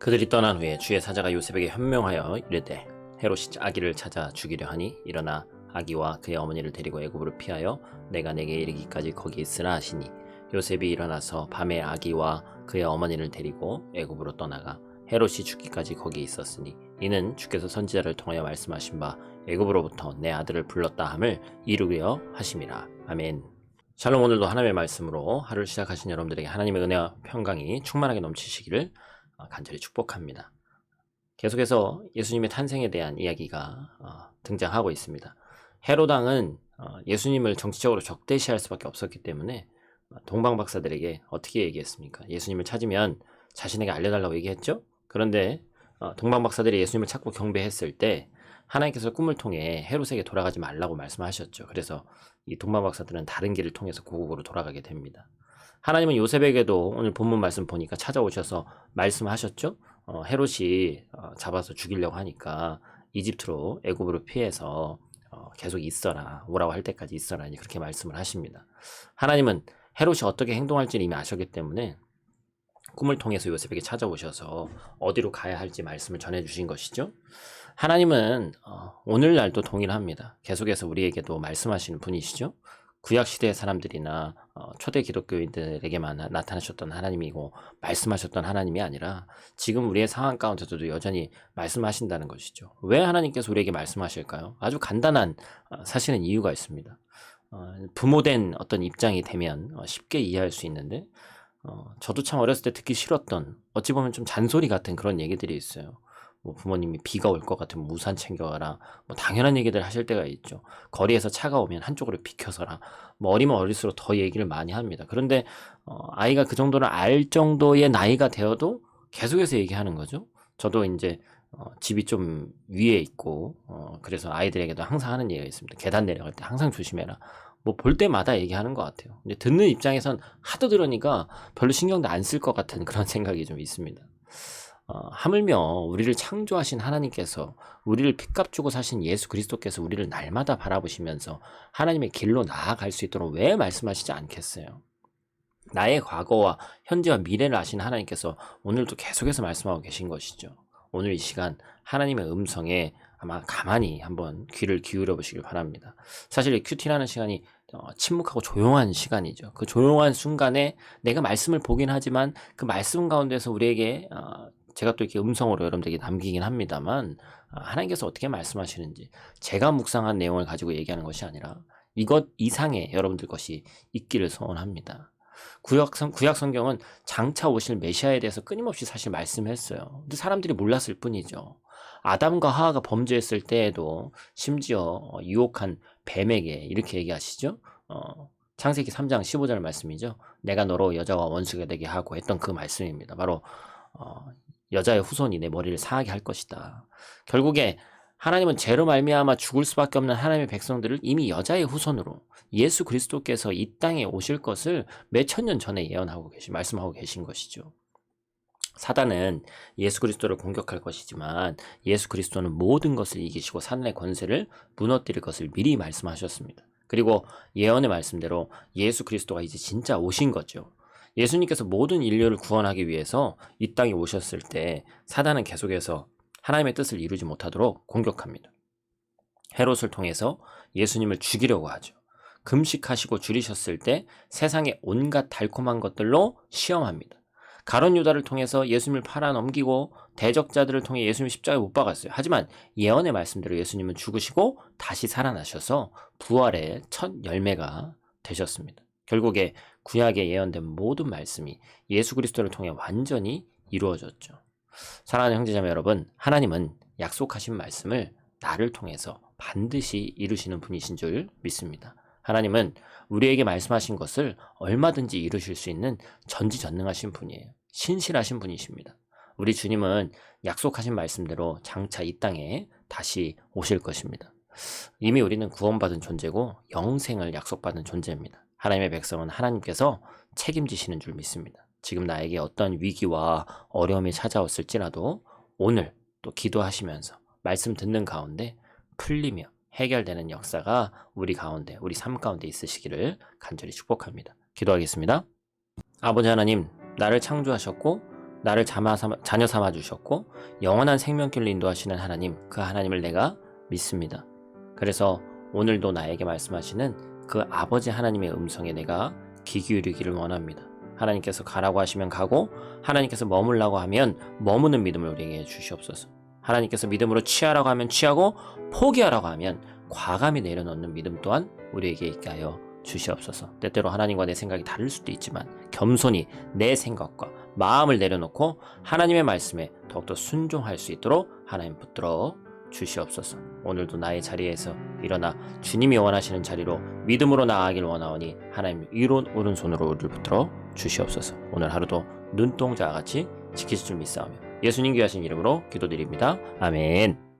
그들이 떠난 후에 주의 사자가 요셉에게 현명하여 이르되 헤롯이 아기를 찾아 죽이려 하니 일어나 아기와 그의 어머니를 데리고 애굽으로 피하여 내가 내게 이르기까지 거기 있으라 하시니 요셉이 일어나서 밤에 아기와 그의 어머니를 데리고 애굽으로 떠나가 헤롯이 죽기까지 거기 있었으니 이는 주께서 선지자를 통하여 말씀하신 바 애굽으로부터 내 아들을 불렀다 함을 이루려 하심이라. 아멘. 샬롬. 오늘도 하나님의 말씀으로 하루를 시작하신 여러분들에게 하나님의 은혜와 평강이 충만하게 넘치시기를 간절히 축복합니다. 계속해서 예수님의 탄생에 대한 이야기가 등장하고 있습니다. 헤롯 왕은 예수님을 정치적으로 적대시할 수밖에 없었기 때문에 동방 박사들에게 어떻게 얘기했습니까? 예수님을 찾으면 자신에게 알려달라고 얘기했죠? 그런데 동방 박사들이 예수님을 찾고 경배했을 때 하나님께서 꿈을 통해 헤롯에게 돌아가지 말라고 말씀하셨죠. 그래서 이 동방 박사들은 다른 길을 통해서 고국으로 돌아가게 됩니다. 하나님은 요셉에게도 오늘 본문 말씀 보니까 찾아오셔서 말씀하셨죠. 헤롯이 잡아서 죽이려고 하니까 이집트로 애굽으로 피해서 계속 있어라, 오라고 할 때까지 있어라, 그렇게 말씀을 하십니다. 하나님은 헤롯이 어떻게 행동할지를 이미 아셨기 때문에 꿈을 통해서 요셉에게 찾아오셔서 어디로 가야 할지 말씀을 전해주신 것이죠. 하나님은 오늘날도 동일합니다. 계속해서 우리에게도 말씀하시는 분이시죠. 구약시대의 사람들이나 초대 기독교인들에게만 나타나셨던 하나님이고 말씀하셨던 하나님이 아니라 지금 우리의 상황 가운데서도 여전히 말씀하신다는 것이죠. 왜 하나님께서 우리에게 말씀하실까요? 아주 간단한 사실은 이유가 있습니다. 부모된 어떤 입장이 되면 쉽게 이해할 수 있는데 저도 참 어렸을 때 듣기 싫었던, 어찌 보면 좀 잔소리 같은 그런 얘기들이 있어요. 뭐 부모님이 비가 올 것 같으면 우산 챙겨가라, 뭐 당연한 얘기들 하실 때가 있죠. 거리에서 차가 오면 한쪽으로 비켜서라, 뭐 어리면 어릴수록 더 얘기를 많이 합니다. 그런데 아이가 그 정도를 알 정도의 나이가 되어도 계속해서 얘기하는 거죠. 저도 이제 집이 좀 위에 있고 그래서 아이들에게도 항상 하는 얘기가 있습니다. 계단 내려갈 때 항상 조심해라. 뭐 볼 때마다 얘기하는 것 같아요. 근데 듣는 입장에선 하도 들으니까 별로 신경도 안 쓸 것 같은 그런 생각이 좀 있습니다. 하물며 우리를 창조하신 하나님께서, 우리를 핏값 주고 사신 예수 그리스도께서 우리를 날마다 바라보시면서 하나님의 길로 나아갈 수 있도록 왜 말씀하시지 않겠어요? 나의 과거와 현재와 미래를 아신 하나님께서 오늘도 계속해서 말씀하고 계신 것이죠. 오늘 이 시간 하나님의 음성에 아마 가만히 한번 귀를 기울여 보시길 바랍니다. 사실 이 큐티라는 시간이 침묵하고 조용한 시간이죠. 그 조용한 순간에 내가 말씀을 보긴 하지만 그 말씀 가운데서 우리에게 제가 또 이렇게 음성으로 여러분들에게 남기긴 합니다만 하나님께서 어떻게 말씀하시는지 제가 묵상한 내용을 가지고 얘기하는 것이 아니라 이것 이상의 여러분들 것이 있기를 소원합니다. 구약 성경은 장차 오실 메시아에 대해서 끊임없이 사실 말씀했어요. 근데 사람들이 몰랐을 뿐이죠. 아담과 하와가 범죄했을 때에도 심지어 유혹한 뱀에게 이렇게 얘기하시죠. 창세기 3장 15절 말씀이죠. 내가 너로 여자와 원수가 되게 하고 했던 그 말씀입니다. 바로 여자의 후손이 내 머리를 상하게 할 것이다. 결국에 하나님은 죄로 말미암아 죽을 수밖에 없는 하나님의 백성들을 이미 여자의 후손으로 예수 그리스도께서 이 땅에 오실 것을 몇천 년 전에 말씀하고 계신 것이죠. 사단은 예수 그리스도를 공격할 것이지만 예수 그리스도는 모든 것을 이기시고 사단의 권세를 무너뜨릴 것을 미리 말씀하셨습니다. 그리고 예언의 말씀대로 예수 그리스도가 이제 진짜 오신 거죠. 예수님께서 모든 인류를 구원하기 위해서 이 땅에 오셨을 때 사단은 계속해서 하나님의 뜻을 이루지 못하도록 공격합니다. 헤롯을 통해서 예수님을 죽이려고 하죠. 금식하시고 줄이셨을 때 세상의 온갖 달콤한 것들로 시험합니다. 가룟 유다를 통해서 예수님을 팔아넘기고 대적자들을 통해 예수님 십자가에 못 박았어요. 하지만 예언의 말씀대로 예수님은 죽으시고 다시 살아나셔서 부활의 첫 열매가 되셨습니다. 결국에 구약에 예언된 모든 말씀이 예수 그리스도를 통해 완전히 이루어졌죠. 사랑하는 형제자매 여러분, 하나님은 약속하신 말씀을 나를 통해서 반드시 이루시는 분이신 줄 믿습니다. 하나님은 우리에게 말씀하신 것을 얼마든지 이루실 수 있는 전지전능하신 분이에요. 신실하신 분이십니다. 우리 주님은 약속하신 말씀대로 장차 이 땅에 다시 오실 것입니다. 이미 우리는 구원받은 존재고 영생을 약속받은 존재입니다. 하나님의 백성은 하나님께서 책임지시는 줄 믿습니다. 지금 나에게 어떤 위기와 어려움이 찾아왔을지라도 오늘 또 기도하시면서 말씀 듣는 가운데 풀리며 해결되는 역사가 우리 가운데, 우리 삶 가운데 있으시기를 간절히 축복합니다. 기도하겠습니다. 아버지 하나님, 나를 창조하셨고 나를 자녀 삼아 주셨고 영원한 생명길로 인도하시는 하나님, 그 하나님을 내가 믿습니다. 그래서 오늘도 나에게 말씀하시는 그 아버지 하나님의 음성에 내가 귀 기울이기를 원합니다. 하나님께서 가라고 하시면 가고 하나님께서 머물라고 하면 머무는 믿음을 우리에게 주시옵소서. 하나님께서 믿음으로 취하라고 하면 취하고 포기하라고 하면 과감히 내려놓는 믿음 또한 우리에게 있게 하여 주시옵소서. 때때로 하나님과 내 생각이 다를 수도 있지만 겸손히 내 생각과 마음을 내려놓고 하나님의 말씀에 더욱더 순종할 수 있도록 하나님 붙들어 주시옵소서. 오늘도 나의 자리에서 일어나 주님이 원하시는 자리로 믿음으로 나아가길 원하오니 하나님 위로 오른손으로 우리를 붙들어 주시옵소서. 오늘 하루도 눈동자와 같이 지키실 줄 믿사오며 예수님 귀하신 이름으로 기도드립니다. 아멘.